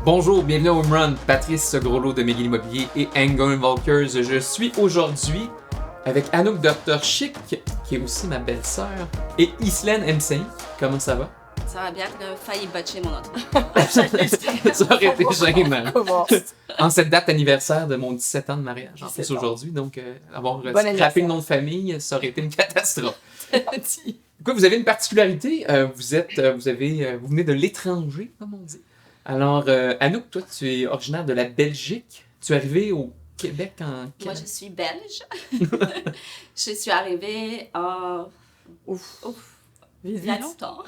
Bonjour, bienvenue au Home Run, Patrice Groslo de McGill Immobilier et Angle Volkers. Je suis aujourd'hui avec Anouk Dr. Chic, qui est aussi ma belle-sœur, et Islaine MCI. Comment ça va? Ça va bien, t'as failli botcher mon autre. Ça aurait été gênant. Comment? En cette date anniversaire de mon 17 ans de mariage, en plus aujourd'hui, donc avoir scrappé le nom de famille, ça aurait été une catastrophe. Quoi, vous avez une particularité, vous venez de l'étranger, comme on dit. Alors, Anouk, toi, tu es originaire de la Belgique. Tu es arrivée au Québec en quelle Moi, je suis belge. Je suis arrivée il y a longtemps.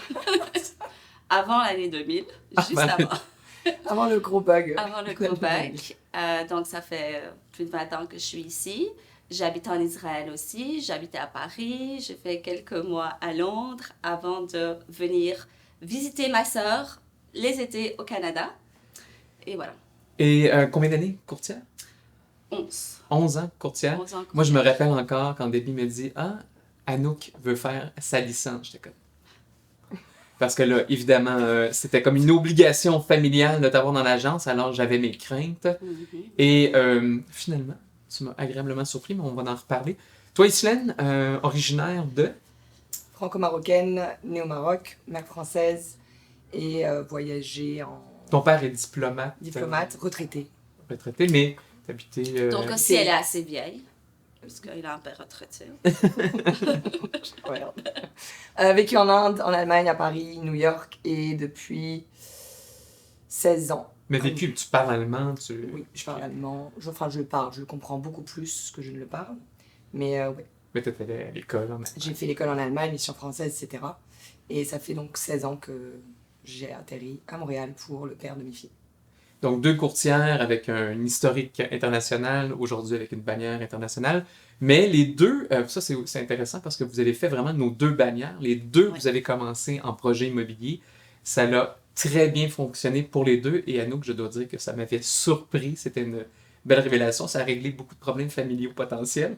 Avant l'année 2000, juste avant. Avant le gros bug. Avant le gros bug. Donc, ça fait plus de 20 ans que je suis ici. J'habite en Israël aussi. J'habitais à Paris. J'ai fait quelques mois à Londres avant de venir visiter ma sœur les étés au Canada. Et voilà. Et combien d'années courtière? 11. 11 ans courtière. 11 ans Moi, je me rappelle encore quand Debbie me dit « Ah, Anouk veut faire sa licence. » J'étais comme... Parce que là, évidemment, c'était comme une obligation familiale de t'avoir dans l'agence, alors j'avais mes craintes. Mm-hmm. Et finalement, tu m'as agréablement surpris, mais on va en reparler. Toi, Islaine, originaire de... Franco-marocaine, née au Maroc, mère française et voyagée en... Ton père est diplomate. Diplomate, retraité. Retraité, mais t'habitais... Donc aussi, elle est assez vieille, parce qu'il a un père retraité. Vécu en Inde, en Allemagne, à Paris, New York et depuis 16 ans. Mais vécu, tu parles allemand, Oui, je parle allemand. Je le comprends beaucoup plus que je ne le parle. Mais oui. Mais tu étais à l'école en Allemagne. J'ai fait l'école en Allemagne, mission française, etc. Et ça fait donc 16 ans que j'ai atterri à Montréal pour le père de mes filles. Donc, 2 courtières avec un historique international, aujourd'hui avec une bannière internationale. Mais les deux, ça c'est intéressant parce que vous avez fait vraiment nos 2 bannières. Les 2, Oui. vous avez commencé en projet immobilier. Ça a très bien fonctionné pour les 2. Et Anouk, je dois dire que ça m'avait surpris. C'était une belle révélation. Ça a réglé beaucoup de problèmes familiaux potentiels.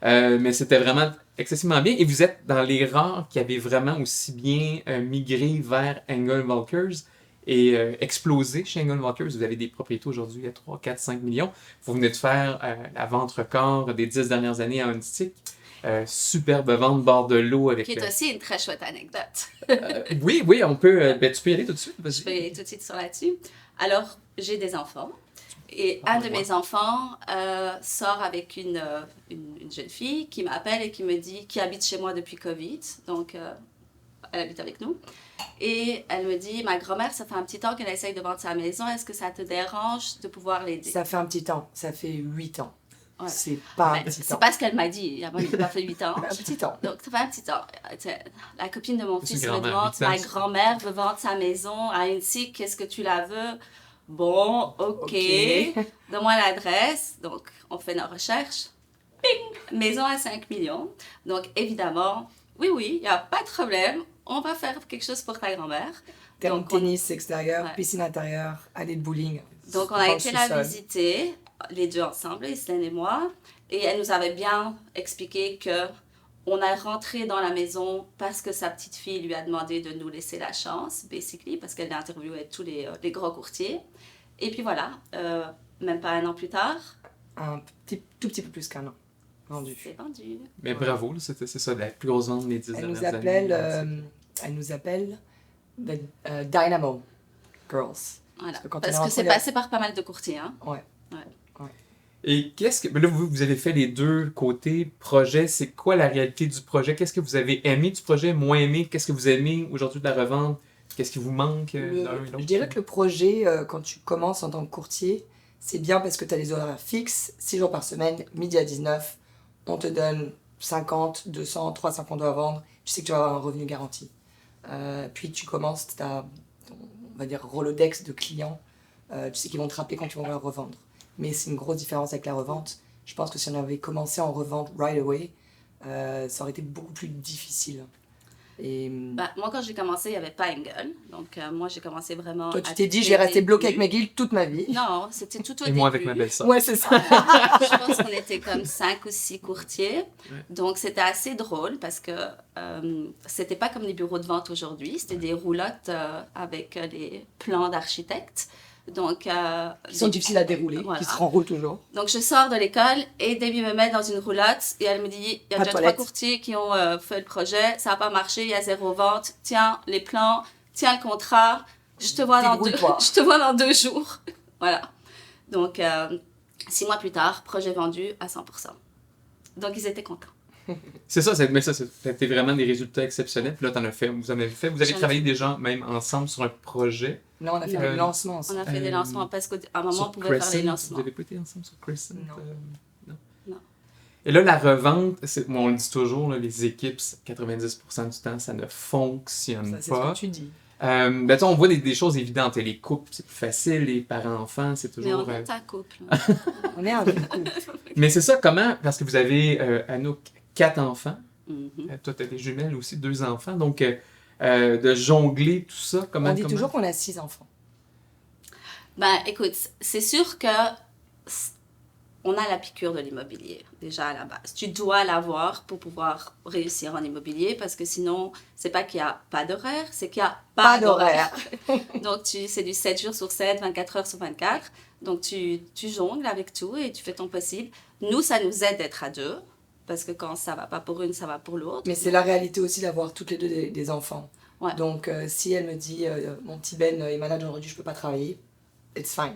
Mais c'était vraiment excessivement bien. Et vous êtes dans les rares qui avaient vraiment aussi bien migré vers Angle Volkers et explosé chez Angle Volkers. Vous avez des propriétés aujourd'hui à 3, 4, 5 millions. Vous venez de faire la vente record des 10 dernières années à Hunstick. Superbe vente bord de l'eau avec... Qui est aussi une très chouette anecdote. Oui, on peut... tu peux y aller tout de suite. Vas-y. Je vais aller tout de suite sur là-dessus. Alors, j'ai des enfants. Et un de mes enfants sort avec une jeune fille qui m'appelle et qui me dit, qui habite chez moi depuis Covid. Donc, elle habite avec nous. Et elle me dit, ma grand-mère, ça fait un petit temps qu'elle essaye de vendre sa maison. Est-ce que ça te dérange de pouvoir l'aider? Ça fait un petit temps. Ça fait 8 ans. Ouais. C'est pas un Mais petit c'est temps. pas ce qu'elle m'a dit. Moi, il n'a pas fait 8 ans. Un petit temps. Donc, ça fait un petit temps. La copine de mon C'est fils une me grand-mère, demande, 8 ans. ma grand-mère veut vendre sa maison à Huntsic, qu'est-ce que tu la veux? Bon, ok. Donne-moi l'adresse. Donc, on fait nos recherches. Ping! Maison à 5 millions. Donc, évidemment, oui, il n'y a pas de problème. On va faire quelque chose pour ta grand-mère. Terrain de Donc, on- tennis extérieur, Ouais. piscine intérieure, allée de bowling. Donc, on dans a le été la sous-sol. visiter, les deux ensemble, Islaine et moi. Et elle nous avait bien expliqué que on a rentré dans la maison parce que sa petite fille lui a demandé de nous laisser la chance, basically, parce qu'elle a interviewé tous les gros courtiers. Et puis voilà, même pas un an plus tard, Tout petit peu plus qu'un an. Vendu. c'est vendu. Mais bravo, là, c'est ça, la plus grosse vente des 10 Elle nous dernières appelle, années. elle nous appelle the Dynamo Girls. Voilà. que quand Parce on est que c'est rentré- passé par pas mal de courtiers. Hein. Ouais. Et qu'est-ce que... Là, vous avez fait les 2 côtés projet. C'est quoi la réalité du projet? Qu'est-ce que vous avez aimé du projet, moins aimé? Qu'est-ce que vous aimez aujourd'hui de la revente? Qu'est-ce qui vous manque l'un et l'autre? Je dirais que le projet, quand tu commences en tant que courtier, c'est bien parce que tu as des horaires fixes, 6 jours par semaine, midi à 19. On te donne 50, 200, 300 qu'on doit vendre. Tu sais que tu vas avoir un revenu garanti. Puis tu commences, tu as, on va dire, Rolodex de clients. Tu sais qu'ils vont te rappeler quand tu vas leur revendre. Mais c'est une grosse différence avec la revente. Je pense que si on avait commencé en revente right away, ça aurait été beaucoup plus difficile. Et Moi, quand j'ai commencé, il n'y avait pas Angle. Donc, moi, j'ai commencé vraiment. toi, tu à t'es dit, tout j'ai resté début. bloqué avec McGill toute ma vie. Non, c'était tout au Et début. moi avec ma belle-sœur. Ouais, c'est ça. Je pense qu'on était comme 5 ou 6 courtiers. Ouais. Donc, c'était assez drôle parce que c'était pas comme les bureaux de vente aujourd'hui. C'était des roulottes avec des plans d'architectes. Donc, Qui sont difficiles à dérouler, voilà. qui se renroulent toujours. Donc, je sors de l'école et Debbie me met dans une roulotte et elle me dit, il y a déjà 3 courtiers qui ont fait le projet, ça n'a pas marché, il y a 0 vente, tiens les plans, tiens le contrat, je te vois dans 2 jours. Voilà. Donc, 6 mois plus tard, projet vendu à 100%. Donc, ils étaient contents. C'est ça, c'était vraiment des résultats exceptionnels. Puis là, vous en avez fait. Vous avez travaillé déjà même ensemble sur un projet. Non, on a fait des lancements. On a fait des lancements parce qu'à un moment, on pouvait faire les lancements. Vous n'avez pas été ensemble sur Crescent? Non. Et là, la revente, on le dit toujours, là, les équipes, 90% du temps, ça ne fonctionne ça, c'est pas. ce que tu dis. On voit des choses évidentes. Les couples, c'est plus facile. Les parents-enfants, c'est toujours... Mais on est un couple. On est un couple. Mais c'est ça, comment? Parce que vous avez, Anouk, 4 enfants. Mm-hmm. Toi, tu as des jumelles aussi, 2 enfants. Donc, de jongler tout ça, comment... On dit toujours qu'on a 6 enfants. Ben, écoute, c'est sûr que on a la piqûre de l'immobilier, déjà à la base. Tu dois l'avoir pour pouvoir réussir en immobilier, parce que sinon, c'est pas qu'il n'y a pas d'horaire, c'est qu'il n'y a pas d'horaire. Donc, c'est du 7 jours sur 7, 24 heures sur 24. Donc, tu jongles avec tout et tu fais ton possible. Nous, ça nous aide d'être à 2. Parce que quand ça va pas pour une, ça va pour l'autre. Mais c'est la réalité aussi d'avoir toutes les deux des enfants. Ouais. Donc, si elle me dit, mon petit Ben est malade aujourd'hui, je peux pas travailler, it's fine.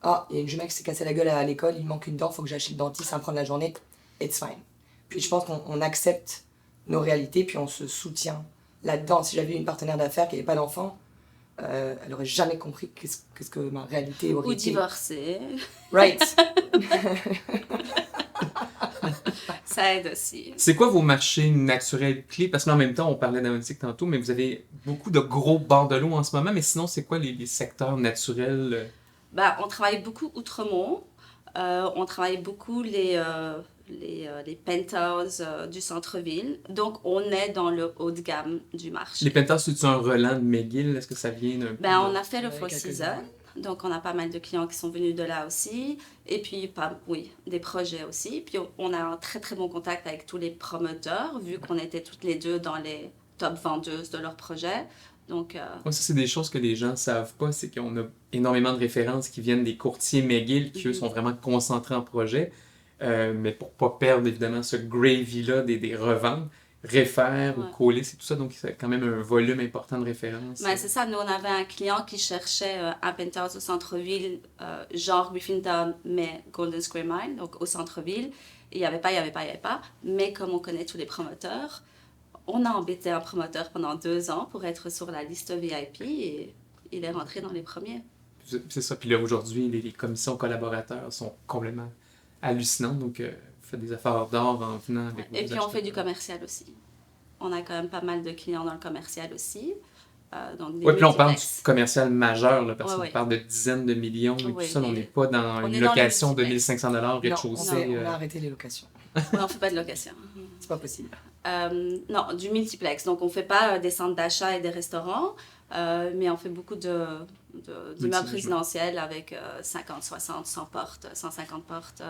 Ah, il y a une jumelle qui s'est cassée la gueule à l'école, il manque une dent, faut que j'achète le dentiste, ça va me prendre la journée, it's fine. Puis je pense qu'on accepte nos réalités, puis on se soutient là-dedans. Si j'avais une partenaire d'affaires qui n'avait pas d'enfant, elle aurait jamais compris qu'est-ce que ma réalité aurait été. Ou divorcer. Right. Ça aide aussi. C'est quoi vos marchés naturels clés? Parce que là, en même temps, on parlait d'aéronautique tantôt, mais vous avez beaucoup de gros bordereaux en ce moment. Mais sinon, c'est quoi les secteurs naturels? Ben, on travaille beaucoup Outremont. On travaille beaucoup les penthouses du centre-ville. Donc, on est dans le haut de gamme du marché. Les penthouses, c'est-tu un relent de McGill? Est-ce que ça vient d'un peu? Ben, on a fait le Four quelques-uns. Seasons. Donc, on a pas mal de clients qui sont venus de là aussi. Et puis, des projets aussi. Puis, on a un très, très bon contact avec tous les promoteurs, vu qu'on était toutes les deux dans les top vendeuses de leurs projets. Donc, Ouais, ça, c'est des choses que les gens ne savent pas. C'est qu'on a énormément de références qui viennent des courtiers McGill, qui, eux, sont vraiment concentrés en projet. Mais pour ne pas perdre, évidemment, ce gravy-là des reventes, réfère ou coller, c'est tout ça. Donc, c'est quand même un volume important de références. Ben, c'est ça. Nous, on avait un client qui cherchait un penthouse au centre-ville, genre Griffintown, mais Golden Square Mile, donc au centre-ville. Il n'y avait pas. Mais comme on connaît tous les promoteurs, on a embêté un promoteur pendant 2 ans pour être sur la liste VIP et il est rentré dans les premiers. C'est ça. Puis là, aujourd'hui, les commissions collaborateurs sont complètement hallucinantes. Donc, vous faites des affaires d'or en venant avec vos Et puis, on acheteurs. fait du commercial aussi. On a quand même pas mal de clients dans le commercial aussi. Donc Oui, puis là, on parle du commercial majeur, là, parce qu'on Ouais. parle de dizaines de millions et Oui, tout ça. On mais n'est pas dans on une est dans le location de multiplex. 1500$ Non, rez-de-chaussée. on a arrêté les locations. Ouais, on ne fait pas de location. C'est pas possible. Non, du multiplex. Donc, on ne fait pas des centres d'achat et des restaurants, mais on fait beaucoup d'immeubles résidentiels avec 50, 60, 100 portes, 150 portes,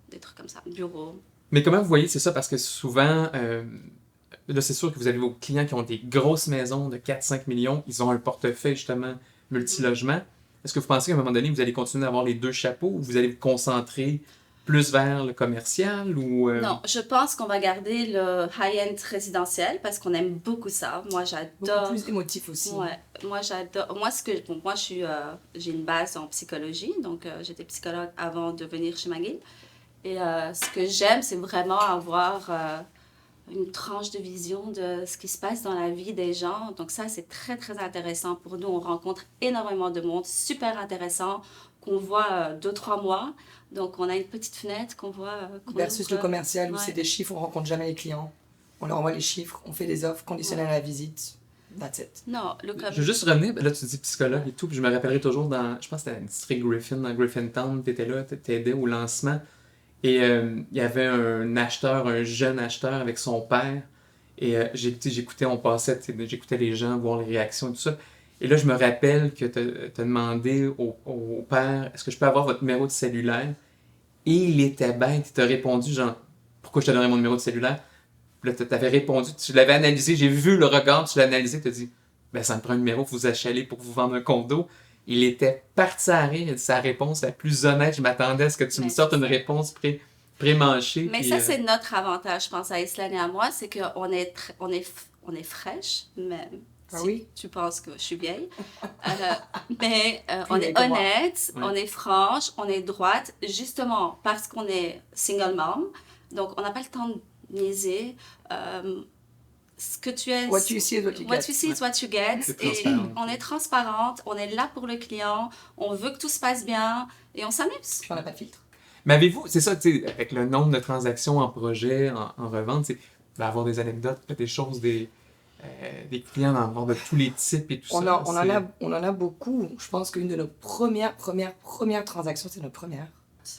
des trucs comme ça, bureaux. Mais comment vous voyez, c'est ça, parce que souvent, là, c'est sûr que vous avez vos clients qui ont des grosses maisons de 4-5 millions, ils ont un portefeuille, justement, multilogement. Est-ce que vous pensez qu'à un moment donné, vous allez continuer à avoir les 2 chapeaux ou vous allez vous concentrer plus vers le commercial ou... Non, je pense qu'on va garder le high-end résidentiel parce qu'on aime beaucoup ça. Moi, j'adore. Beaucoup plus émotif aussi. Ouais, moi j'adore. Moi, moi, j'ai une base en psychologie, donc j'étais psychologue avant de venir chez McGill. Et ce que j'aime, c'est vraiment avoir une tranche de vision de ce qui se passe dans la vie des gens. Donc ça, c'est très, très intéressant pour nous. On rencontre énormément de monde, super intéressant, qu'on voit 2-3 mois. Donc, on a une petite fenêtre qu'on voit. Versus ouvre. le commercial où Ouais. c'est des chiffres, on rencontre jamais les clients. On leur envoie les chiffres, on fait des offres conditionnelles à la visite. That's it. Non, le Je veux juste revenir, là tu dis psychologue et tout, puis je me rappellerai toujours dans, je pense que c'était le district Griffin, dans Griffintown, tu étais là, t'aidais au lancement. Et il y avait un jeune acheteur avec son père. Et j'écoutais, j'écoutais les gens, voir les réactions et tout ça. Et là, je me rappelle que tu as demandé au père, est-ce que je peux avoir votre numéro de cellulaire? Et il était bête, il t'a répondu, genre, pourquoi je te donnerais mon numéro de cellulaire? Puis là, tu avais répondu, tu l'avais analysé, j'ai vu le regard, tu l'as analysé, tu as dit, ben ça me prend un numéro, vous achalez pour vous vendre un condo. Il était parti à rire de sa réponse la plus honnête. Je m'attendais à ce que tu me Mais sortes c'est une ça. réponse pré-manchée. Mais puis, ça, c'est notre avantage, je pense, à Islane et à moi, c'est qu'on est, on est fraîche, même Ah si oui? tu penses que je suis vieille. Mais on vieille est que moi. honnête, Ouais. on est franche, on est droite, justement parce qu'on est single mom. Donc, on n'a pas le temps de niaiser. Ce que tu es... What you see is what you What get. you see is what you get. C'est Et transparent. on est transparente, on est là pour le client, on veut que tout se passe bien et on s'amuse. Puis on n'a pas de filtre. Mais avez-vous, c'est ça, tu sais, avec le nombre de transactions en projet, en revente, tu sais, il va y avoir des anecdotes, des choses, des clients en avoir de tous les types et tout On, ça. on en a beaucoup. Je pense qu'une de nos premières transactions, c'est notre première.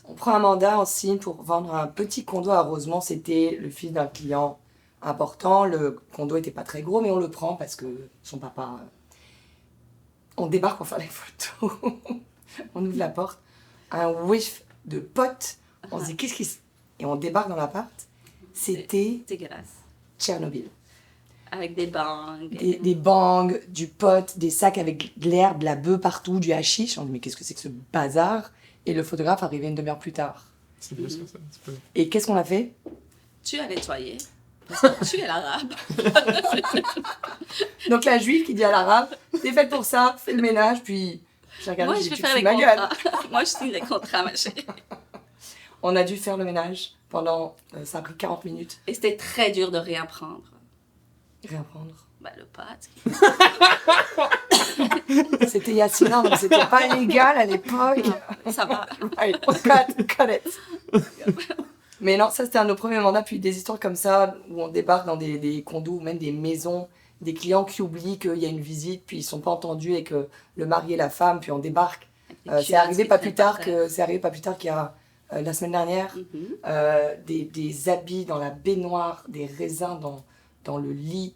On prend un mandat, on signe pour vendre un petit condo à Rosemont. C'était le fils d'un client important. Le condo n'était pas très gros, mais on le prend parce que son papa... On débarque pour faire les photos. On ouvre la porte. Un whiff de potes. On se dit, qu'est-ce qui se... Et on débarque dans l'appart. C'était Dégueulasse. Tchernobyl. Avec des bangs. Des bangs, du pot, des sacs avec de l'herbe, de la bœuf partout, du hashish. On dit, mais qu'est-ce que c'est que ce bazar? Et le photographe arrivait une demi-heure plus tard. C'est plus ça, un petit peu. Et qu'est-ce qu'on a fait? Tu as nettoyé. Parce que tu es l'arabe. Donc la juive qui dit à l'arabe, t'es faite pour ça, fais le ménage, puis j'ai regardé, Moi, j'ai je dit, vais tu faire te les fous de ma gueule. contrats. Moi, je signe les contrats, ma chérie. On a dû faire le ménage pendant, ça a pris 40 minutes. Et c'était très dur de rien prendre. Rien prendre. Bah, le pâte. C'était Yassina, donc c'était pas légal à l'époque. Ça va. Right, cut it. Mais non, ça c'était un de nos premiers mandats, puis des histoires comme ça, où on débarque dans des condos ou même des maisons, des clients qui oublient qu'il y a une visite, puis ils sont pas entendus avec le mari et la femme, puis on débarque. C'est arrivé pas plus tard qu'il y a la semaine dernière, des habits dans la baignoire, des raisins dans le lit,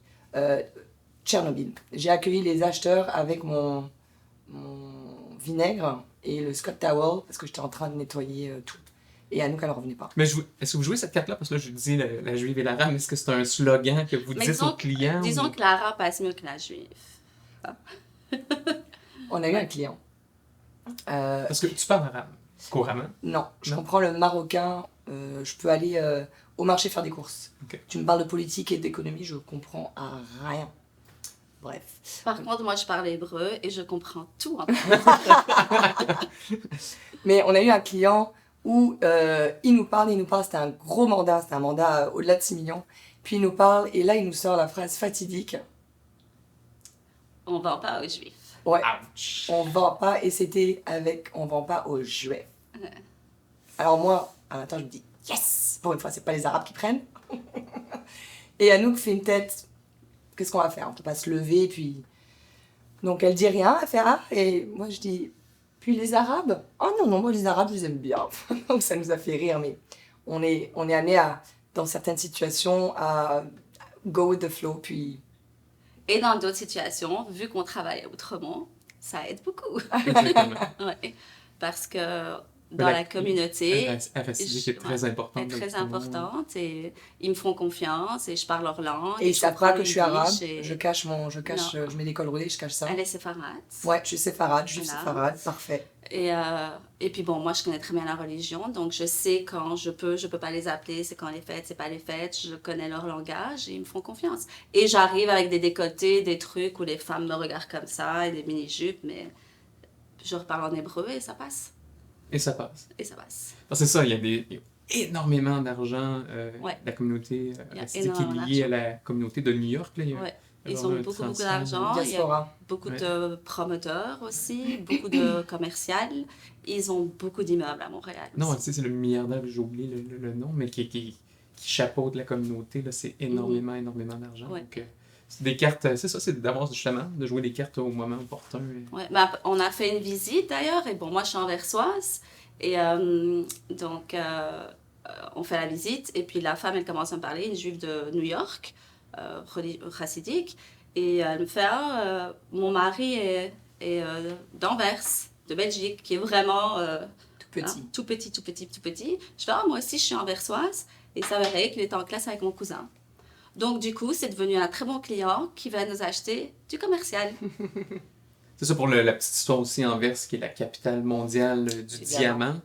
Tchernobyl. J'ai accueilli les acheteurs avec mon vinaigre et le Scott Towel parce que j'étais en train de nettoyer tout. Et Anouk, elle ne revenait pas. Mais est-ce que vous jouez cette carte-là? Parce que là, je dis la juive et l'arabe, mais est-ce que c'est un slogan que vous Mais dites aux clients? disons ou- que l'arabe passe mieux que la juive. On a eu un client. Parce que tu parles arabe couramment. Non, je Non. comprends le marocain. Je peux aller au marché faire des courses. Ok. Tu me parles de politique et d'économie, je comprends à rien. Bref. Par contre, moi, je parle hébreu et je comprends tout. En Mais on a eu un client où il nous parle, c'était un gros mandat, c'était un mandat au-delà de 6 millions. Puis il nous parle et là il nous sort la phrase fatidique. On vend pas aux juifs. Ouais, Ouch! on vend pas et c'était avec on vend pas aux juifs. Alors moi, à l'instant je me dis yes! Pour une fois, c'est pas les arabes qui prennent. Et Anouk fait une tête. Qu'est-ce qu'on va faire? On peut pas se lever puis. Donc elle dit rien, elle fait ah et moi je dis puis les arabes? Oh non, moi les arabes je les aime bien. Donc ça nous a fait rire, mais on est amené à, dans certaines situations, à go with the flow, puis Et dans d'autres situations, vu qu'on travaille autrement, ça aide beaucoup. Exactement. Ouais. Parce que Mais dans la communauté, La facilité est très importante. est dans très le monde. importante et ils me font confiance et je parle leur langue. et ils savent pas que je suis arabe. Et... Je mets des cols roulés, je cache ça. Elle est séfarade. Ouais, je suis séfarade, juif Voilà. séfarade, parfait. Et puis bon, moi je connais très bien la religion, donc je sais quand je peux pas les appeler, c'est quand les fêtes, c'est pas les fêtes, je connais leur langage et ils me font confiance. Et j'arrive avec des décolletés, des trucs où les femmes me regardent comme ça et des mini-jupes, mais je reparle en hébreu et ça passe. Et ça passe. Et ça passe. Parce que c'est ça, il y a énormément d'argent. Ouais. La communauté Il y a hassidique qui est énormément liée à d'argent. la communauté de New York. Là, il y a- Ouais. il y a Ils ont vraiment un beaucoup transfert. d'argent. Il y a Diaspora. beaucoup Ouais. de promoteurs aussi, beaucoup de commerciales. Ils ont beaucoup d'immeubles à Montréal. Non, aussi. tu sais, c'est le milliardaire, j'ai oublié le nom, mais qui chapeaute la communauté. Là, c'est énormément d'argent. Ouais. Donc, c'est des cartes, c'est ça, c'est d'avoir justement de jouer les cartes au moment opportun. Ouais, on a fait une visite d'ailleurs, et bon, moi je suis anversoise, et donc on fait la visite, et puis la femme elle commence à me parler, une juive de New York, chassidique, et elle me fait mon mari est d'Anvers, de Belgique, qui est vraiment Tout petit. tout petit, tout petit, tout petit. Je fais moi aussi je suis anversoise, et ça s'avérait qu'il était en classe avec mon cousin. Donc, du coup, c'est devenu un très bon client qui va nous acheter du commercial. C'est ça pour la petite histoire aussi, Anvers, qui est la capitale mondiale du diamant.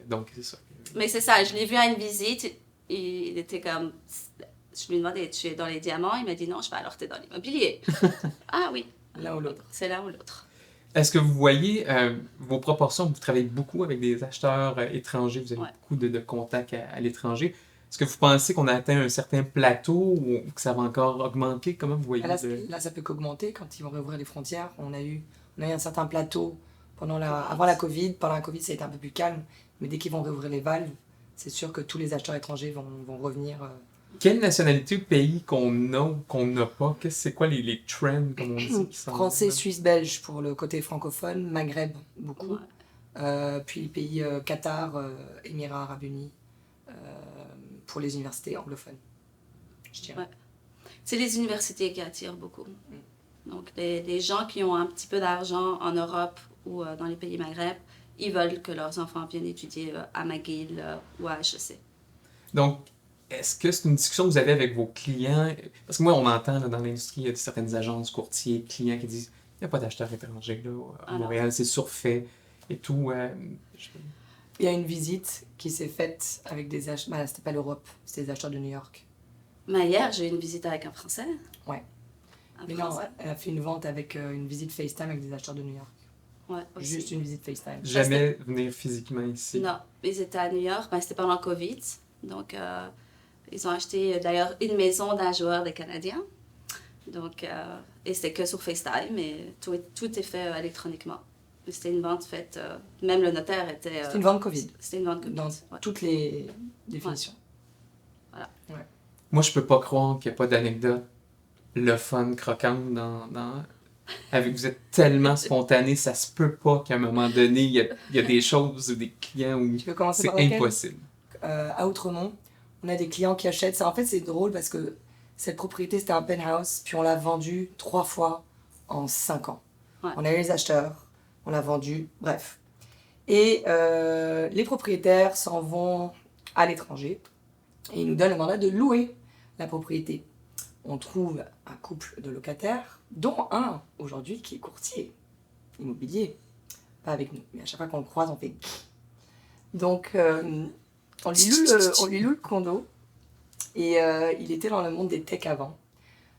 Donc, c'est ça. Mais c'est ça, je l'ai vu à une visite, et il était comme... Je lui ai demandé, tu es dans les diamants? Il m'a dit non, je fais alors tu es dans l'immobilier. Ah oui. L'un ou l'autre. C'est l'un ou l'autre. Est-ce que vous voyez vos proportions? Vous travaillez beaucoup avec des acheteurs étrangers, vous avez beaucoup de contacts à l'étranger. Est-ce que vous pensez qu'on a atteint un certain plateau ou que ça va encore augmenter? Comment vous voyez? Là, ça peut qu'augmenter quand ils vont réouvrir les frontières. On a eu un certain plateau avant la Covid. Pendant la Covid, ça a été un peu plus calme. Mais dès qu'ils vont réouvrir les valves, c'est sûr que tous les acheteurs étrangers vont revenir. Quelle nationalité ou pays qu'on a ou qu'on n'a pas? C'est quoi les trends, comme on dit? Français, Suisse, Belge pour le côté francophone. Maghreb, beaucoup. Ouais. Puis les pays Qatar, Émirats Arabes Unis, pour les universités anglophones, je dirais. Ouais. C'est les universités qui attirent beaucoup. Donc, les gens qui ont un petit peu d'argent en Europe ou dans les pays Maghreb, ils veulent que leurs enfants viennent étudier à McGill ou à HEC. Donc, est-ce que c'est une discussion que vous avez avec vos clients? Parce que moi, on entend là, dans l'industrie, il y a certaines agences, courtiers, clients qui disent il n'y a pas d'acheteurs étrangers là, à Montréal, c'est surfait et tout. Il y a une visite qui s'est faite avec des acheteurs. C'était pas l'Europe, c'était des acheteurs de New York. Mais hier, j'ai eu une visite avec un Français. Ouais. Mais non, elle a fait une vente avec une visite FaceTime avec des acheteurs de New York. Ouais, aussi. Juste une visite FaceTime. Jamais venir physiquement ici. Non, ils étaient à New York, c'était pendant Covid. Donc, ils ont acheté d'ailleurs une maison d'un joueur des Canadiens. Donc, et c'était que sur FaceTime, et tout est fait électroniquement. C'était une vente faite, même le notaire était... C'était une vente Covid. C'était une vente Covid. Dans toutes les définitions. Ouais. Voilà. Ouais. Moi, je peux pas croire qu'il n'y a pas d'anecdote le fun, croquante avec vous êtes tellement spontané, ça se peut pas qu'à un moment donné, il y a des choses ou des clients où c'est impossible. À Outremont, on a des clients qui achètent ça. En fait, c'est drôle parce que cette propriété, c'était un penthouse, puis on l'a vendu 3 fois en 5 ans. Ouais. On a eu les acheteurs, on l'a vendu, bref. Et les propriétaires s'en vont à l'étranger et ils nous donnent le mandat de louer la propriété. On trouve un couple de locataires, dont un aujourd'hui qui est courtier immobilier. Pas avec nous, mais à chaque fois qu'on le croise, on fait... Donc, on lui loue le condo. Et il était dans le monde des tech avant.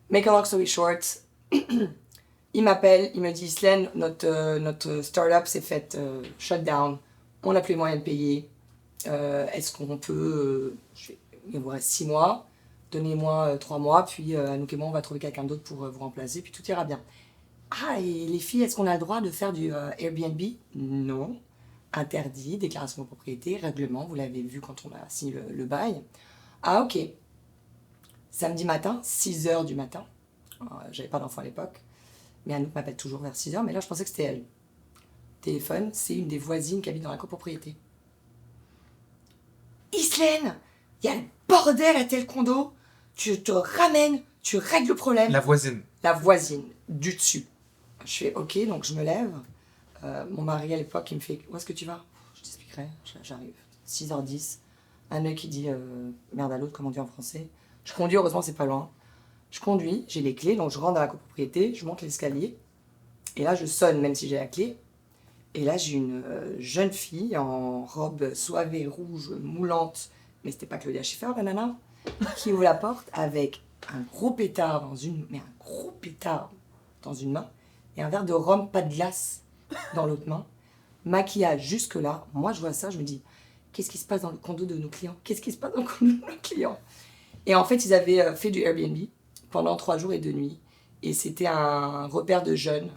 Make a long story short, il m'appelle, il me dit, Islaine, notre startup s'est fait shut down. On n'a plus les moyens de payer. Est-ce qu'on peut... il vous reste 6 mois. Donnez-moi 3 mois, puis Anouk et moi, on va trouver quelqu'un d'autre pour vous remplacer, puis tout ira bien. Ah, et les filles, est-ce qu'on a le droit de faire du Airbnb? Non. Interdit, déclaration de propriété, règlement, vous l'avez vu quand on a signé le bail. Ah, ok. Samedi matin, 6h du matin. J'avais pas d'enfant à l'époque, mais Anouk m'appelle toujours vers 6h, mais là, je pensais que c'était elle. Téléphone, c'est une des voisines qui habite dans la copropriété. Islaine, il y a le bordel à tel condo. Tu te ramènes, tu règles le problème. La voisine. La voisine, du dessus. Je fais ok, donc je me lève. Mon mari à l'époque, il me fait où est-ce que tu vas? Je t'expliquerai, j'arrive. 6h10. Un œil qui dit merde à l'autre, comme on dit en français. Je conduis, heureusement, c'est pas loin. Je conduis, j'ai les clés, donc je rentre dans la copropriété, je monte l'escalier. Et là, je sonne, même si j'ai la clé. Et là, j'ai une jeune fille en robe soivée rouge, moulante. Mais c'était pas Claudia Schiffer, la nana, qui ouvre la porte avec un gros pétard dans une main et un verre de rhum, pas de glace, dans l'autre main. Maquillage jusque-là. Moi, je vois ça, je me dis, qu'est-ce qui se passe dans le condo de nos clients? Qu'est-ce qui se passe dans le condo de nos clients? Et en fait, ils avaient fait du Airbnb pendant 3 jours et 2 nuits. Et c'était un repère de jeunes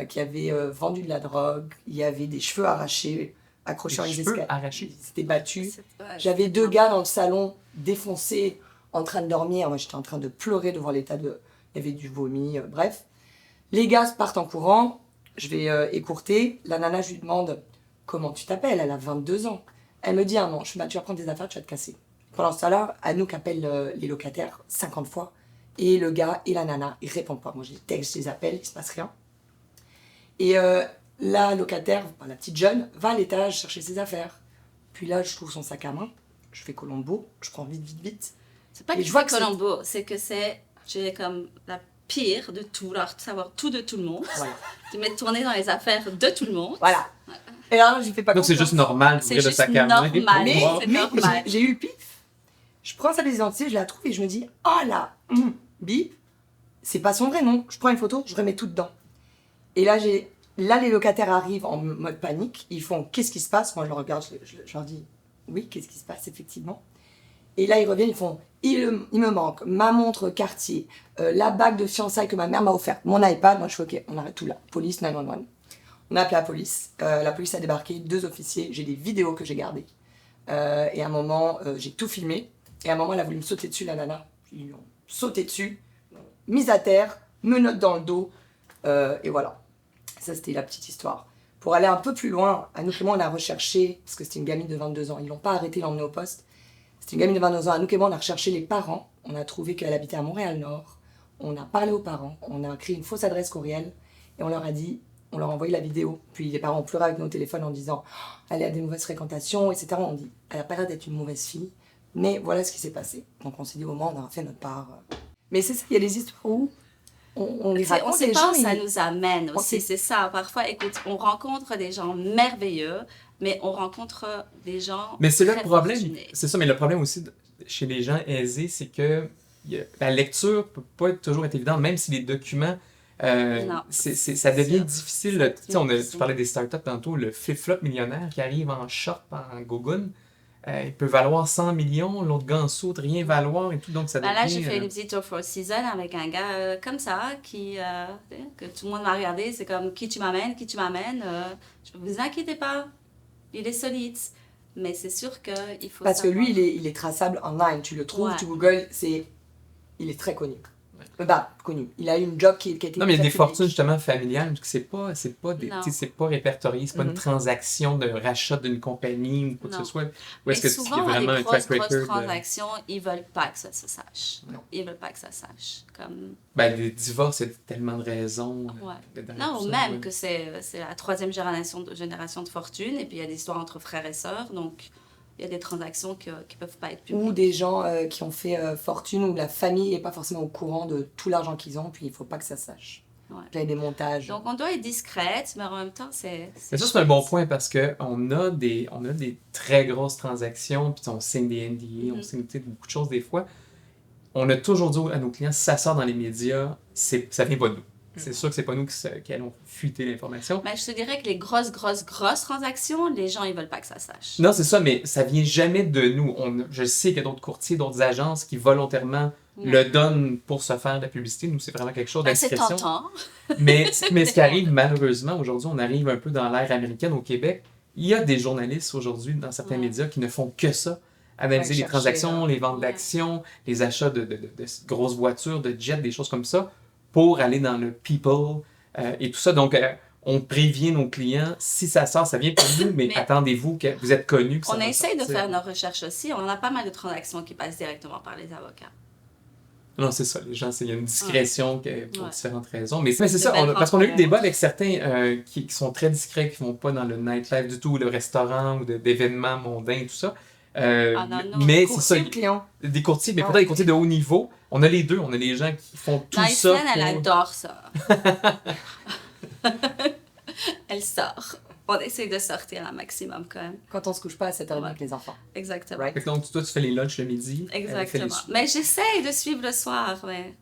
qui avaient vendu de la drogue. Il y avait des cheveux arrachés, accrochés en escaliers. Arrachés. Ils s'étaient battus. J'avais 2 gars dans le salon, défoncés, en train de dormir. Moi, j'étais en train de pleurer devant l'état de... Il y avait du vomi, bref. Les gars partent en courant. Je vais écourter. La nana, je lui demande « Comment tu t'appelles ?» Elle a 22 ans. Elle me dit un nom. Je fais « Tu vas prendre tes affaires, tu vas te casser. » Pendant ce temps-là, Anouk appelle les locataires 50 fois. Et le gars et la nana, ils répondent pas. Moi, je les texte, je les appelle, il se passe rien. Et la locataire, la petite jeune, va à l'étage chercher ses affaires. Puis là, je trouve son sac à main. Je fais Colombo. Je prends vite. C'est pas que je vois Colombo, c'est que j'ai comme pire de tout, vouloir savoir tout de tout le monde, Voilà. de m'être tournée dans les affaires de tout le monde. Voilà. Et là, j'ai fait pas Donc, c'est confiance. juste normal C'est d'ouvrir le juste sac à main. normal. Mais, C'est mais normal. j'ai eu le pif. Je prends sa pièce d'identité, je la trouve et je me dis, oh là, bip, c'est pas son vrai nom. Je prends une photo, je remets tout dedans. Et là, les locataires arrivent en mode panique. Ils font, qu'est-ce qui se passe? Moi, je le regarde, je leur dis, oui, qu'est-ce qui se passe, effectivement. Et là, ils reviennent, ils font, il me manque ma montre Cartier, la bague de fiançailles que ma mère m'a offerte, mon iPad. Moi, je fais, ok, on arrête tout là. Police, 911. On a appelé la police. La police a débarqué, 2 officiers. J'ai des vidéos que j'ai gardées. Et à un moment, j'ai tout filmé. Et à un moment, elle a voulu me sauter dessus, la nana. Ils lui ont sauté dessus, mise à terre, menottes dans le dos. Et voilà. Ça, c'était la petite histoire. Pour aller un peu plus loin, Anouk et moi, on a recherché, parce que c'était une gamine de 22 ans. Ils l'ont pas arrêtée, l'ont emmenée au poste. C'était une gamine de 22 ans. Anouk et moi, on a recherché les parents. On a trouvé qu'elle habitait à Montréal-Nord. On a parlé aux parents. On a créé une fausse adresse courriel. Et on leur a dit, on leur a envoyé la vidéo. Puis les parents ont pleuré avec nos téléphones en disant « Elle a des mauvaises fréquentations, etc. » On dit « Elle a pas l'air d'être une mauvaise fille. » Mais voilà ce qui s'est passé. Donc on s'est dit au moment, on a fait notre part. Mais c'est ça, il y a des histoires où on les raconte. On sait les pas gens, où ça ils- nous amène on aussi, sait- c'est ça. Parfois, écoute, on rencontre des gens merveilleux, mais on rencontre des gens Mais c'est là très le problème. fortunés. C'est ça, mais le problème aussi chez les gens aisés, c'est que la lecture peut pas toujours être évidente, même si les documents, Non. ça devient sûr. difficile. Tu sais, tu difficile. parlais des startups tantôt, le flip-flop millionnaire qui arrive en short, en gogoon, il peut valoir 100 millions, l'autre gars en saute, rien valoir et tout, donc ça Ben devient... là, j'ai fait une visite au Four Seasons avec un gars comme ça, que tout le monde m'a regardé. C'est comme, qui tu m'amènes, qui tu m'amènes. Je ne vous inquiétez pas, il est solide. Mais c'est sûr qu'il faut Parce que savoir. lui, il est traçable online. Tu le trouves, Ouais. tu googles, il est très connu. Bah, connu. Il a eu une job qui a été Non, mais il y a très des fortunes publique. justement familiales, parce que c'est pas des, Non. tu sais, c'est pas répertorié, c'est pas une Mhm. transaction de rachat d'une compagnie ou quoi que Non. ce soit. Ou Mais est-ce que souvent, il y a vraiment les un grosses track record de... transactions, ils veulent pas que ça se sache. Non. Ils veulent pas que ça sache. Comme... Ben, les divorces, il y a tellement de raisons. Ouais. derrière Non, tout ou ça, même ouais. que c'est la troisième génération de fortune, et puis il y a des histoires entre frères et sœurs, donc il y a des transactions qui peuvent pas être publiques. Ou des gens qui ont fait fortune, où la famille n'est pas forcément au courant de tout l'argent qu'ils ont, puis il ne faut pas que ça se sache. Ouais. J'avais des montages. Donc on doit être discrète, mais en même temps, c'est Mais ça, c'est un bon point parce qu'on a des très grosses transactions, puis on signe des NDA, on signe tu sais, beaucoup de choses des fois. On a toujours dit à nos clients, si ça sort dans les médias, ça vient pas de nous. C'est sûr que c'est pas nous qui allons fuiter l'information. Mais je te dirais que les grosses transactions, les gens, ils veulent pas que ça sache. Non, c'est ça, mais ça vient jamais de nous. Je sais qu'il y a d'autres courtiers, d'autres agences qui volontairement le donnent pour se faire de la publicité. Nous, c'est vraiment quelque chose Ben, c'est d'indiscrétion. tentant. Mais ce qui arrive, malheureusement, aujourd'hui, on arrive un peu dans l'ère américaine au Québec. Il y a des journalistes aujourd'hui dans certains Ouais. médias qui ne font que ça. Analyser Ouais, les chercher, transactions, les ventes Ouais. d'actions, les achats de grosses voitures, de jets, des choses comme ça, pour aller dans le people et tout ça. Donc, on prévient nos clients, si ça sort, ça vient pour nous, mais Mais attendez-vous que vous êtes connus. Que ça On va essaye de sortir. faire nos recherches aussi. On a pas mal de transactions qui passent directement par les avocats. Non, c'est ça. Les gens, il y a une discrétion pour Ouais. différentes raisons. Mais c'est De ça, belles parce qu'on a eu des rencontres. débats avec certains qui sont très discrets, qui ne vont pas dans le nightlife du tout, ou le restaurant, ou d'événements mondains, tout ça. Ah non, non. Mais c'est ça, Courtier ou client. des courtiers, mais Ah. pourtant des courtiers de haut niveau. On a les deux. On a les gens qui font tout ça. Naïslen, elle pour- adore ça. Elle sort. On essaie de sortir un maximum quand même. Quand on se couche pas à 7h30 Ouais. avec les enfants. Exactement. Right. Fait que donc, toi, tu fais les lunchs le midi. elle fait les Exactement. soupers. Mais j'essaye de suivre le soir, mais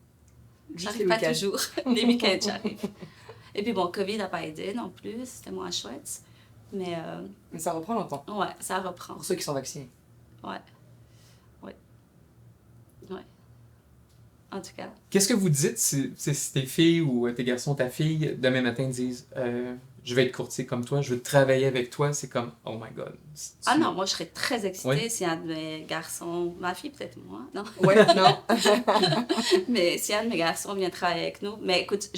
Juste j'arrive les pas week-ends. toujours. Les week-ends, j'arrive. Et puis bon, Covid n'a pas aidé non plus, c'était moins chouette. Mais Mais ça reprend longtemps. ouais, ça reprend. Pour ceux qui sont vaccinés. Ouais. En tout cas. Qu'est-ce que vous dites si tes filles ou tes garçons, ta fille, demain matin disent je vais être courtier comme toi, je veux travailler avec toi, c'est comme oh my god. Ah non, moi je serais très excitée Oui. si un de mes garçons, ma fille peut-être moi, non, Ouais, non. mais si un de mes garçons vient travailler avec nous. Mais écoute,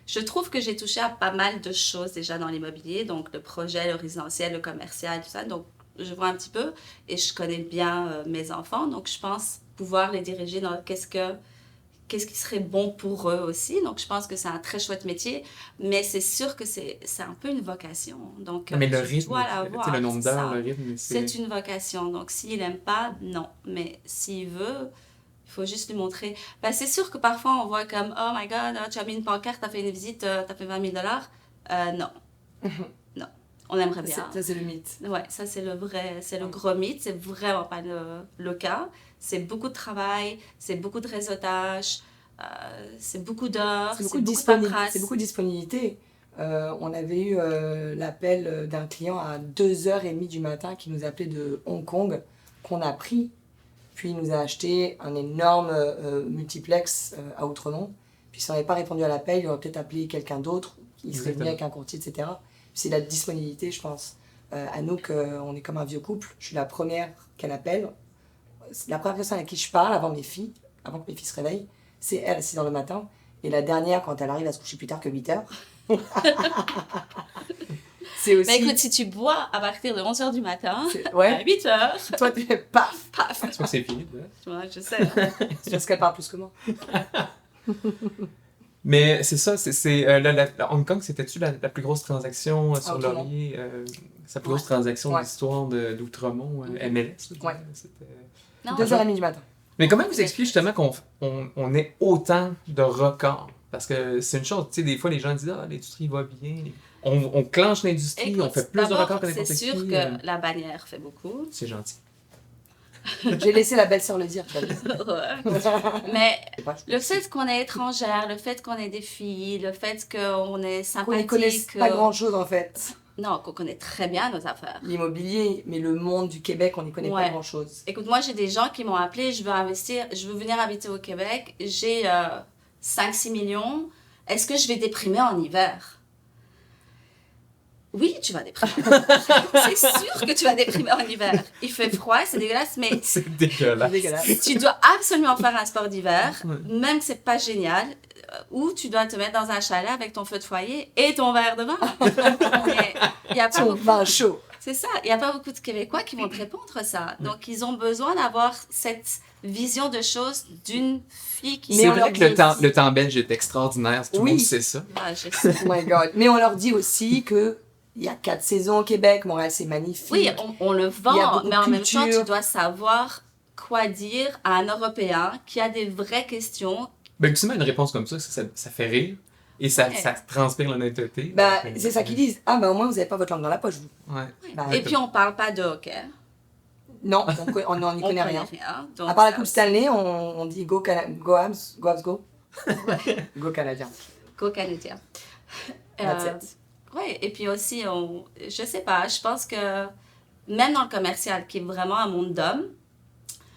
je trouve que j'ai touché à pas mal de choses déjà dans l'immobilier, donc le projet, le résidentiel, le commercial, tout ça. Donc je vois un petit peu et je connais bien mes enfants, donc je pense pouvoir les diriger dans qu'est-ce qui serait bon pour eux aussi. Donc je pense que c'est un très chouette métier, mais c'est sûr que c'est un peu une vocation. Donc Non, mais le je rythme, dois tu sais, l'avoir, le nombre c'est d'heures, ça. le rythme, C'est une vocation. Donc, s'il n'aime pas, non. Mais s'il veut, il faut juste lui montrer. Ben, c'est sûr que parfois, on voit comme « Oh my God, tu as mis une pancarte, tu as fait une visite, tu as fait 20 000 $. Non. Non. On aimerait bien. Ça, c'est le mythe. Ouais, ça, c'est le gros mythe. C'est vraiment pas le cas. C'est beaucoup de travail, c'est beaucoup de réseautage, c'est beaucoup d'heures, c'est beaucoup de paperasse. C'est beaucoup de disponibilité. On avait eu l'appel d'un client à 2h30 du matin qui nous appelait de Hong Kong, qu'on a pris. Puis il nous a acheté un énorme multiplex à Outremont. Puis si on n'avait pas répondu à l'appel, il aurait peut-être appelé quelqu'un d'autre, il serait venu avec un courtier, etc. C'est la disponibilité, je pense. Anouk, on est comme un vieux couple. Je suis la première qu'elle appelle. La première personne à qui je parle avant que mes filles se réveillent, c'est elle à 6h le matin. Et la dernière, quand elle arrive à se coucher plus tard que 8h. C'est aussi... Mais écoute, si tu bois à partir de 11h du matin, ouais. à 8h... Toi, tu fais paf, paf. Je crois que c'est fini. Ouais, je sais. C'est parce qu'elle parle plus que moi. Mais c'est ça, Hong Kong, c'était-tu la plus grosse transaction sur Laurier, sa plus grosse transaction de l'histoire d'Outremont, MLS? Ouais. C'était... 2h30 du matin. Mais comment vous expliquez justement qu'on ait autant de records? Parce que c'est une chose, tu sais, des fois les gens disent « Ah, l'industrie va bien. » On clenche l'industrie, écoute, on fait plus de records que n'importe qui. C'est sûr que la bannière fait beaucoup. C'est gentil. J'ai laissé la belle-sœur le dire. Mais le fait qu'on est étrangère, le fait qu'on ait des filles, le fait qu'on est sympathique... On ne connaît pas grand-chose en fait. Non, qu'on connaît très bien nos affaires. L'immobilier, mais le monde du Québec, on n'y connaît pas grand-chose. Écoute, moi j'ai des gens qui m'ont appelé, je veux venir habiter au Québec, j'ai 5-6 millions, est-ce que je vais déprimer en hiver? Oui, tu vas déprimer. C'est sûr que tu vas déprimer en hiver. Il fait froid, c'est dégueulasse, mais... C'est dégueulasse. Tu dois absolument faire un sport d'hiver, même que c'est pas génial, ou tu dois te mettre dans un chalet avec ton feu de foyer et ton verre de vin. Il y a pas ton vin chaud. C'est ça. Il n'y a pas beaucoup de Québécois qui vont te répondre ça. Donc, ils ont besoin d'avoir cette vision de choses d'une fille qui... C'est vrai que le temps belge est extraordinaire. Tout le monde sait ça. Ah, je sais. Oh my God. Mais on leur dit aussi que il y a 4 saisons au Québec, Montréal c'est magnifique. Oui, on le vend, mais en même temps, tu dois savoir quoi dire à un Européen qui a des vraies questions. Ben, tu mets une réponse comme ça fait rire et ça transpire l'honnêteté. C'est ça qu'ils disent. Ah, au moins vous n'avez pas votre langue dans la poche, vous. Ouais. Et puis on parle pas de hockey. Non, on n'y connaît rien. Donc, à part la Coupe Stanley, on dit go Habs, go. Go Canadien. Go Canadien. Oui, et puis aussi, je sais pas, je pense que même dans le commercial, qui est vraiment un monde d'hommes,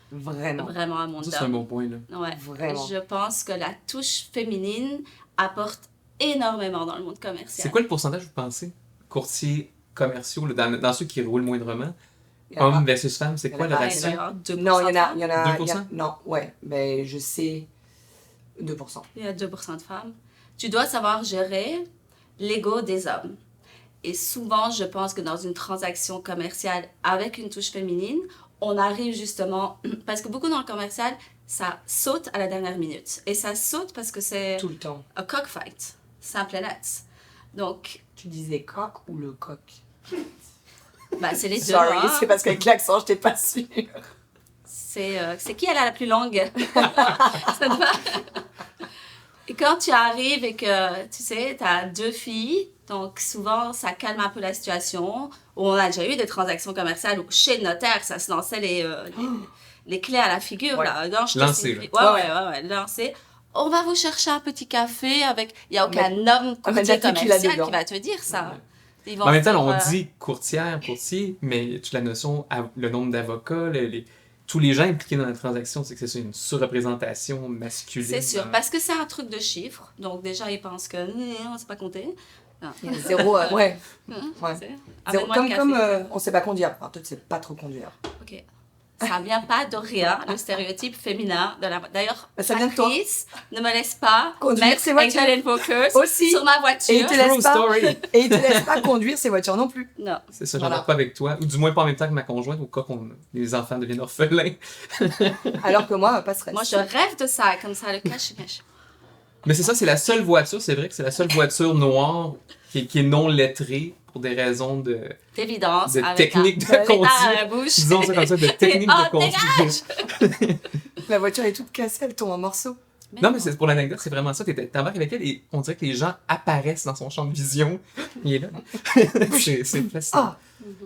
vraiment un monde d'hommes. C'est un bon point, là. Ouais, vraiment. Je pense que la touche féminine apporte énormément dans le monde commercial. C'est quoi le pourcentage, vous pensez, courtiers commerciaux, là, dans ceux qui roulent moindrement? Hommes versus femmes, c'est quoi le ratio? Non, il y en a... 2%? Non, ouais, mais je sais 2%. Il y a 2% de femmes. Tu dois savoir gérer l'ego des hommes. Et souvent, je pense que dans une transaction commerciale avec une touche féminine, on arrive justement... Parce que beaucoup dans le commercial, ça saute à la dernière minute. Et ça saute parce que c'est... Tout le temps. Un cockfight. Simple et net. Donc... Tu disais coq ou le coq? C'est les deux. Sorry, hein. c'est parce qu'avec l'accent, je n'étais pas sûre. C'est qui elle a la plus longue? Ça te va? Et quand tu arrives et que, tu sais, tu as 2 filles, donc souvent, ça calme un peu la situation. On a déjà eu des transactions commerciales où, chez le notaire, ça se lançait les clés à la figure. Ouais. Là. Non, Lancé. Ouais, lancé. On va vous chercher un petit café avec... Il n'y a aucun homme courtier commercial qui va te dire ça. Ouais. En même temps, on dit courtière, courtier, mais tu as la notion, le nombre d'avocats, tous les gens impliqués dans la transaction, c'est que c'est une surreprésentation masculine. C'est sûr, parce que c'est un truc de chiffres. Donc déjà, ils pensent que on ne sait pas compter. Non. Il y a zéro, ouais. Zéro, comme on ne sait pas conduire. Enfin, toi, tu ne sais pas trop conduire. Ok. Ça ne vient pas de rien, le stéréotype féminin de la voiture. D'ailleurs, ça vient de toi. Patrice ne me laisse pas conduire mettre ses voitures Excel Focus aussi sur ma voiture. Et il te laisse pas conduire ses voitures non plus. Non. C'est ça, j'en ai pas avec toi. Ou du moins pas en même temps que ma conjointe, au cas qu'on les enfants deviennent orphelins. Alors que moi, pas stress. Moi, je rêve de ça, comme ça, le cache-cache. Mais c'est ça, c'est la seule voiture, c'est vrai que c'est la seule voiture noire qui est non lettrée pour des raisons d'évidence, de avec technique de à la conduite. bouche. Disons ça comme ça, de technique de conduite. La voiture est toute cassée, elle tombe en morceaux. Non, mais c'est pour l'anecdote, c'est vraiment ça. T'embarques avec elle et on dirait que les gens apparaissent dans son champ de vision. Il est là. C'est fascinant. Ah,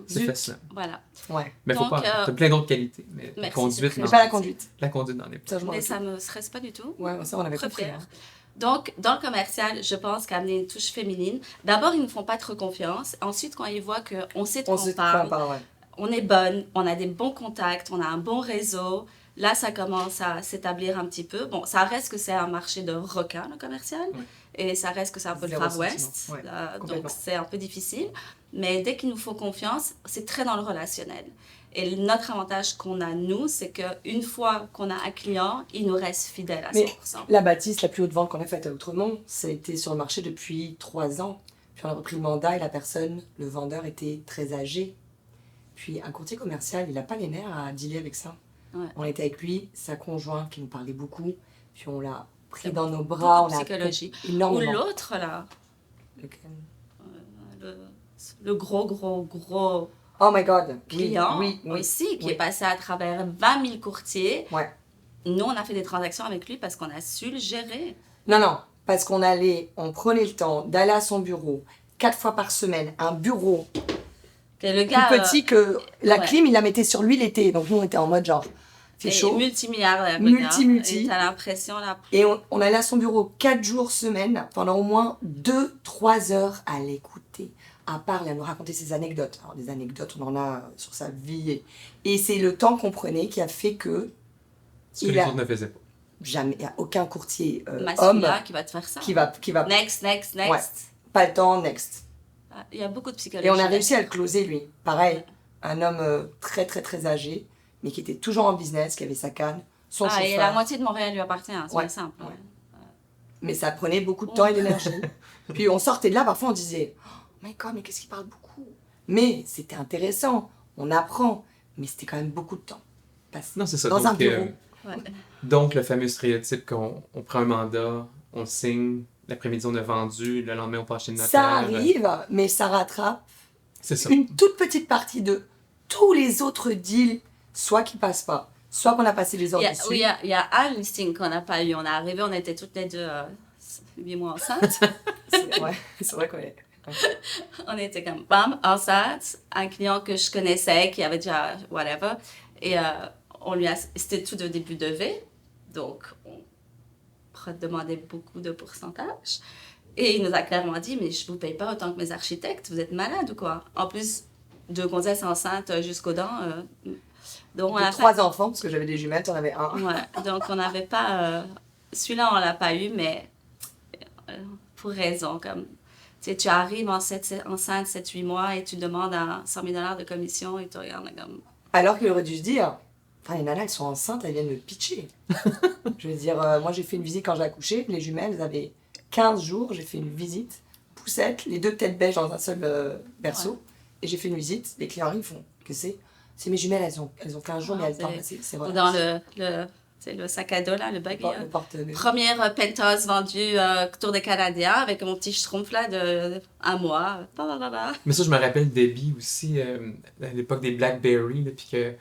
C'est zut. fascinant. Voilà. Ouais. Mais faut Donc, pas. T'as plein d'autres qualités. Mais la merci, conduite, c'est non. Mais pas la conduite. La conduite dans les Ça, je m'en Mais rappelle. ça me stresse pas du tout. Ouais, ça, on avait compris. Préfère. hein. Donc, dans le commercial, je pense qu'amener une touche féminine, d'abord, ils ne font pas trop confiance. Ensuite, quand ils voient qu'on sait de On quoi sait on de quoi on parle, parle, ouais. on est bonne, on a des bons contacts, on a un bon réseau. Là, ça commence à s'établir un petit peu. Bon, ça reste que c'est un marché de requins, le commercial. Oui. Et ça reste que c'est un peu le Zéro Far West. sentiment. Ouais, Donc, complètement. c'est un peu difficile. Mais dès qu'il nous faut confiance, c'est très dans le relationnel. Et notre avantage qu'on a, nous, c'est qu'une fois qu'on a un client, il nous reste fidèle à 100%. Mais la bâtisse, la plus haute vente qu'on a faite à Outremont, ça a été sur le marché depuis 3 ans. Puis on a repris le mandat et la personne, le vendeur, était très âgé. Puis un courtier commercial, il n'a pas les nerfs à dealer avec ça. Ouais. On était avec lui, sa conjointe qui nous parlait beaucoup. Puis on l'a pris C'est dans nos bras. Beaucoup On de a psychologie. Ou énormément. l'autre, là, Lequel le gros Oh my God. client Oui, oui, oui. aussi, qui oui. est passé à travers 20 000 courtiers. Ouais. Nous, on a fait des transactions avec lui parce qu'on a su le gérer. Non, parce on prenait le temps d'aller à son bureau 4 fois par semaine, un bureau Et le plus gars, petit que la ouais. clim, il la mettait sur lui l'été. Donc nous, on était en mode genre, fait est chaud. multimilliardaire. Multi. Et t'as l'impression, là, Et on allait à son bureau 4 jours semaine, pendant au moins 2-3 heures à l'écouter. À part, à nous raconter ses anecdotes. Alors, des anecdotes, on en a sur sa vie. Et c'est le temps qu'on prenait qui a fait que Ce que les autres ne faisaient pas. jamais, il n'y a aucun courtier homme masculin qui va te faire ça. qui va Next. Ouais. pas le temps, next. Ah, il y a beaucoup de psychologie. Et on a réussi à le closer, lui. Pareil, un homme très, très, très âgé, mais qui était toujours en business, qui avait sa canne, son Ah, et chauffeur. la moitié de Montréal lui appartient, c'est Ouais. bien simple. Ouais. Mais ça prenait beaucoup de temps et d'énergie. Puis on sortait de là, parfois on disait « Oh my God, mais qu'est-ce qu'il parle beaucoup ?» Mais c'était intéressant, on apprend, mais c'était quand même beaucoup de temps. Passé Non, c'est ça. dans un bureau. Ouais. Donc, le fameux stéréotype qu'on prend un mandat, on le signe, l'après-midi on a vendu, le lendemain on passe chez le notaire. Ça arrive, mais ça rattrape C'est ça. une toute petite partie de tous les autres deals, soit qui passent pas, soit qu'on a passé les heures dessus. Oui, il y a un listing qu'on n'a pas eu. On est arrivé, on était toutes les deux 8 mois enceintes. C'est vrai qu'on est... On était comme, bam, enceinte, un client que je connaissais, qui avait déjà whatever. Et on lui a, c'était tout de début de V, donc on demandait beaucoup de pourcentage. Et il nous a clairement dit, mais je ne vous paye pas autant que mes architectes, vous êtes malade ou quoi? En plus, 2 gonzesses enceintes jusqu'aux dents. Donc on a 3 enfants, parce que j'avais des jumelles, t'en avais un. Ouais, donc on n'avait pas... celui-là, on ne l'a pas eu, mais pour raison, comme... Tu sais, tu arrives enceinte 7-8 mois et tu demandes à 100 000 $ de commission et tu regardes comme... Alors qu'il aurait dû se dire, enfin, les nanas, elles sont enceintes, elles viennent me pitcher. Je veux dire, moi j'ai fait une visite quand j'ai accouché, les jumelles, elles avaient 15 jours, j'ai fait une visite, poussette, les 2 têtes beiges dans un seul berceau, Ouais. Et j'ai fait une visite, les clients arrivent, font, que c'est mes jumelles, elles ont 15 jours, mais elles parlent, c'est vrai. Ou dans le sac à dos, là, le buggy. Le porte Première penthouse vendue Tour des Canadiens avec mon petit schtroumpf là de 1 mois. Mais ça, je me rappelle Debbie aussi, à l'époque des Blackberry, là, puis que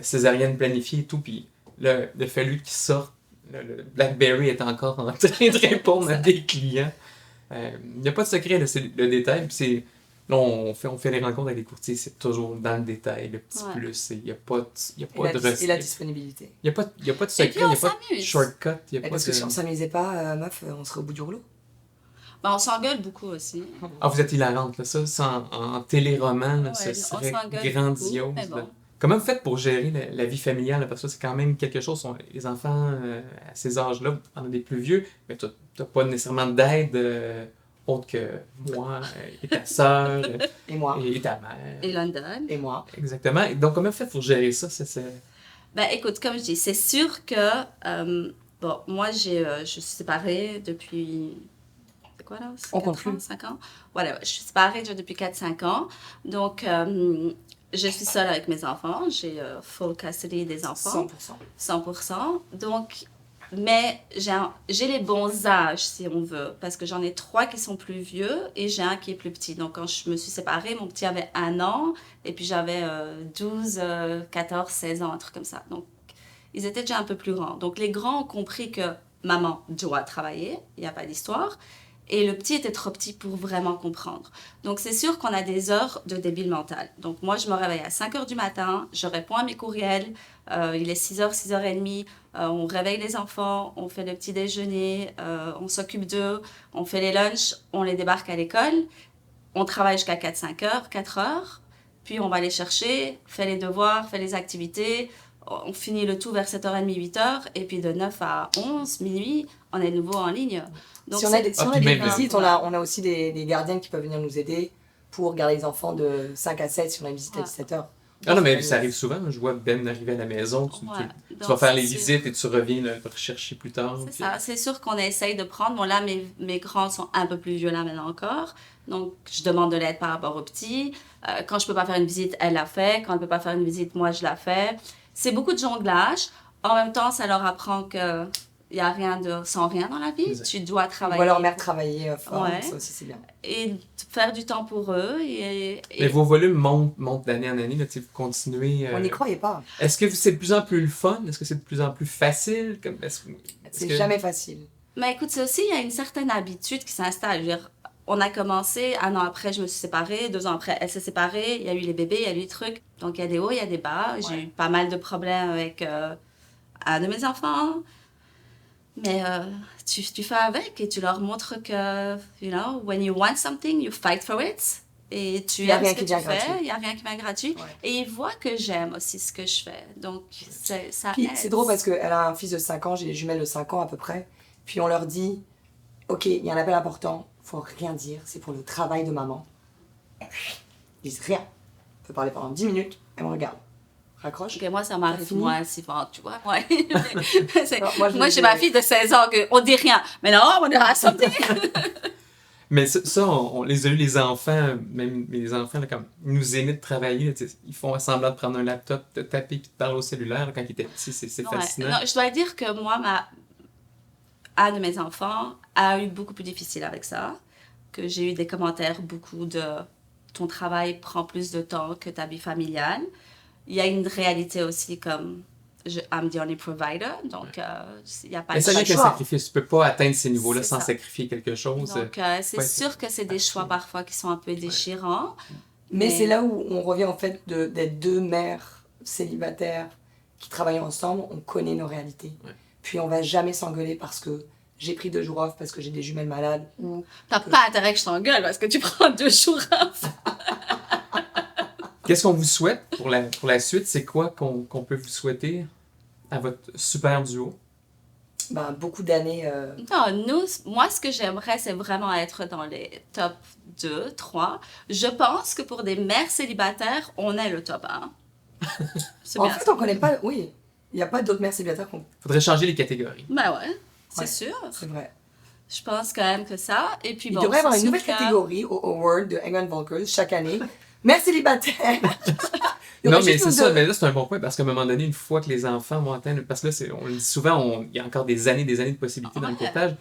césarienne planifiée et tout, puis là, il a fallu qu'il sorte. Le Blackberry est encore en train de répondre à des clients. Il n'y a pas de secret, là, c'est le détail. Puis c'est, là, on fait les rencontres avec les courtiers, c'est toujours dans le détail, le petit Ouais. plus. Il n'y a pas de et la disponibilité. Il n'y a pas de secret, puis il on n'y a pas de s'amuse. shortcut. Il y a pas Parce de... que si on s'amusait pas, meuf, on serait au bout du rouleau. Ben, on s'engueule beaucoup aussi. Ah, vous êtes hilarante, là. Ça en téléroman, là, Ouais, ce on serait s'engueule grandiose. beaucoup, mais bon. Là. Comment vous faites pour gérer la vie familiale? Là? Parce que c'est quand même quelque chose, les enfants à ces âges-là, vous en avez des plus vieux, mais tu n'as pas nécessairement d'aide autre que moi et ta sœur Et moi. et ta mère. Et London. Et moi. Exactement. Et donc, comment vous faites pour gérer ça? Ben écoute, comme je dis, c'est sûr que... bon, moi, je suis séparée depuis... C'est quoi là? On compte 4 ans, plus. 5 ans? Voilà, je suis séparée déjà depuis 4-5 ans. Donc, je suis seule avec mes enfants. J'ai full custody des enfants. 100%. 100%. Donc, mais j'ai les bons âges, si on veut, parce que j'en ai 3 qui sont plus vieux et j'ai un qui est plus petit. Donc, quand je me suis séparée, mon petit avait 1 an et puis j'avais 12, 14, 16 ans, un truc comme ça. Donc, ils étaient déjà un peu plus grands. Donc les grands ont compris que maman doit travailler, il n'y a pas d'histoire. Et le petit était trop petit pour vraiment comprendre. Donc, c'est sûr qu'on a des heures de débile mental. Donc, moi, je me réveille à 5 heures du matin, je réponds à mes courriels, il est 6 heures, 6h30, on réveille les enfants, on fait le petit déjeuner, on s'occupe d'eux, on fait les lunchs, on les débarque à l'école, on travaille jusqu'à 4-5 heures, 4 heures, puis on va les chercher, fait les devoirs, fait les activités, on finit le tout vers 7h30, 8h, et puis de 9 à 11, minuit, on est de nouveau en ligne. Donc, si on a des même visites, on a aussi des gardiennes qui peuvent venir nous aider pour garder les enfants de 5 à 7 si on a une visite à 17h. Ah non, mais ça arrive souvent. Je vois Ben arriver à la maison, tu vas faire les visites et tu reviens le rechercher plus tard. C'est ça. C'est sûr qu'on essaye de prendre. Bon, là, mes grands sont un peu plus vieux là maintenant encore. Donc, je demande de l'aide par rapport aux petits. Quand je peux pas faire une visite, elle l'a fait. Quand elle peut pas faire une visite, moi, je la fais. C'est beaucoup de jonglage. En même temps, ça leur apprend que il n'y a rien sans rien dans la vie. Exact. Tu dois travailler. Ou leur mère travailler fort, Ouais. ça aussi c'est bien. Et faire du temps pour eux. Mais vos volumes montent d'année en année. Là, vous continuez. On n'y croyait pas. Est-ce que c'est de plus en plus le fun? Est-ce que c'est de plus en plus facile? C'est jamais facile. Mais écoute, c'est aussi, il y a une certaine habitude qui s'installe. Je veux dire, on a commencé, 1 an après, je me suis séparée. 2 ans après, elle s'est séparée. Il y a eu les bébés, il y a eu les trucs. Donc, il y a des hauts, il y a des bas. J'ai eu pas mal de problèmes avec un de mes enfants. Mais tu fais avec et tu leur montres que, you know, when you want something, you fight for it. Et tu aimes ce que tu fais, il n'y a rien qui vient gratuit. Ouais. Et ils voient que j'aime aussi ce que je fais. Donc, ça Puis, aide. c'est drôle parce qu'elle a un fils de 5 ans, j'ai des jumelles de 5 ans à peu près. Puis on leur dit, ok, il y a un appel important, il ne faut rien dire, c'est pour le travail de maman. Ils disent rien. On peut parler pendant 10 minutes, elle me regarde. Raccroche. Okay, moi, ça m'arrive moins souvent, tu vois. Ouais. Alors, moi, j'ai ma fille de 16 ans, on dit rien. Mais non, on dira something. Mais ça on les a eu, les enfants, même les enfants, là, comme ils nous aiment de travailler, là, ils font semblant de prendre un laptop, de taper puis de parler au cellulaire là, quand ils étaient petits, c'est fascinant. Non, je dois dire que moi, un de mes enfants a eu beaucoup plus difficile avec ça, que j'ai eu des commentaires beaucoup de ton travail prend plus de temps que ta vie familiale. Il y a une réalité aussi comme I'm the only provider, donc il n'y a pas de choix. Mais ça vient qu'un sacrifice, tu ne peux pas atteindre ces niveaux-là sans sacrifier quelque chose. Donc c'est sûr que c'est des choix parfois qui sont un peu déchirants. Mais c'est là où on revient en fait d'être 2 mères célibataires qui travaillent ensemble, on connaît nos réalités. Ouais. Puis on va jamais s'engueuler parce que j'ai pris 2 jours off parce que j'ai des jumelles malades. T'as pas intérêt que je t'engueule parce que tu prends 2 jours off. Qu'est-ce qu'on vous souhaite pour la suite? C'est quoi qu'on peut vous souhaiter à votre super duo? Ben, beaucoup d'années... Non, moi, ce que j'aimerais, c'est vraiment être dans les top 2, 3. Je pense que pour des mères célibataires, on est le top 1. En fait, on connaît pas... Oui, il n'y a pas d'autres mères célibataires qu'on... Faudrait changer les catégories. Ben ouais, c'est sûr. C'est vrai. Je pense quand même que ça. Et puis, il devrait y avoir une nouvelle catégorie au Award de England Volkers chaque année. Mère célibataire. Non, mais c'est ça, mais là, c'est un bon point, parce qu'à un moment donné, une fois que les enfants vont atteindre... Parce que là, on le dit souvent, il y a encore des années de possibilités dans le courtage.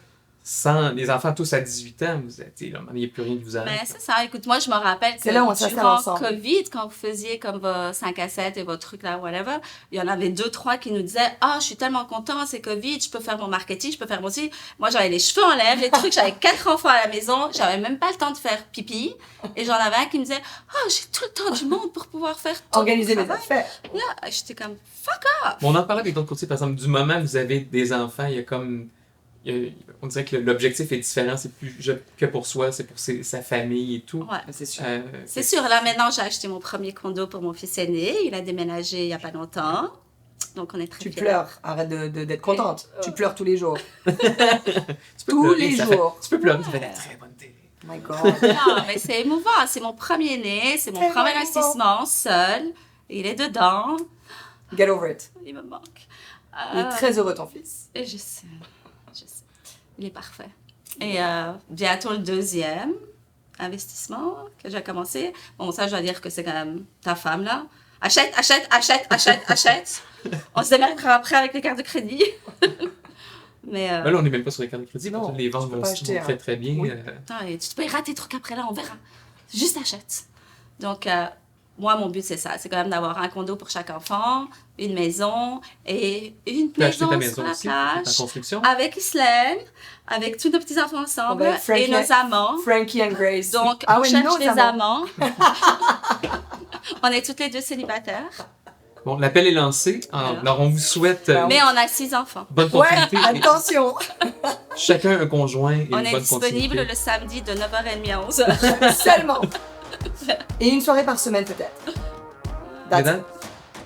Sans les enfants tous à 18 ans, vous êtes, là, il n'y a plus rien qui vous arrête. Ben, c'est ça. Écoute, moi, je me rappelle que durant COVID, quand vous faisiez comme vos 5 à 7 et votre truc là, whatever, il y en avait 2, 3 qui nous disaient « Ah, je suis tellement content, c'est COVID, je peux faire mon marketing, je peux faire mon aussi. » Moi, j'avais les cheveux en l'air, les trucs, j'avais 4 enfants à la maison, j'avais même pas le temps de faire pipi. Et j'en avais un qui me disait « Ah, j'ai tout le temps du monde pour pouvoir faire tout. » Organiser mes affaires. Là, j'étais comme « Fuck off! » On en parlait avec d'autres courtiers, par exemple, du moment où vous avez des enfants, il y a comme... on dirait que l'objectif est différent, c'est plus que pour soi, c'est pour sa famille et tout. Ouais, c'est sûr. C'est sûr, là maintenant j'ai acheté mon premier condo pour mon fils aîné, il a déménagé il n'y a pas longtemps, donc on est très fiers. Tu pleures, arrête d'être contente, tu pleures tous les jours. tous les jours. Tu peux pleurer, ça fait de la très bonne télé. Oh my God. Non, mais c'est émouvant, c'est mon premier né, c'est mon premier investissement seul, il est dedans. Get over it. Il me manque. Il est très heureux ton fils. Et je sais. Il est parfait. Et bientôt le 2e investissement que j'ai commencé. Bon, ça, je dois dire que c'est quand même ta femme, là. Achète. On se démarquera après avec les cartes de crédit. Mais là, on n'est même pas sur les cartes de crédit. Non, les ventes vont très, très bien. Oui. Et tu te payeras tes trucs après, là, on verra. Juste achète. Donc, moi, mon but, c'est ça. C'est quand même d'avoir un condo pour chaque enfant, une maison et une Tu as acheté maison ta sur maison la aussi, en plage. construction. Avec Islaine, avec tous nos petits-enfants ensemble ben, Frankie- et nos amants. Frankie and Grace. Donc, Ah on ouais, cherche nos des amants. amants. On est toutes les deux célibataires. Bon, l'appel est lancé. Voilà. Alors, on vous souhaite Mais on a 6 enfants. bonne Ouais, continuité. et attention. chacun un conjoint et On une est bonne disponible continuité. le samedi de 9h30 à 11h. Seulement. Et une soirée par semaine peut-être. That's it. Mesdames,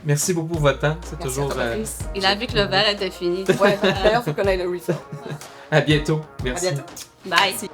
merci beaucoup pour votre temps. C'est Merci toujours... à toi, Patrice. Il a vu que le verre était fini. Ouais, d'ailleurs, faut qu'on aille le refill. à bientôt. À Merci. bientôt. Bye.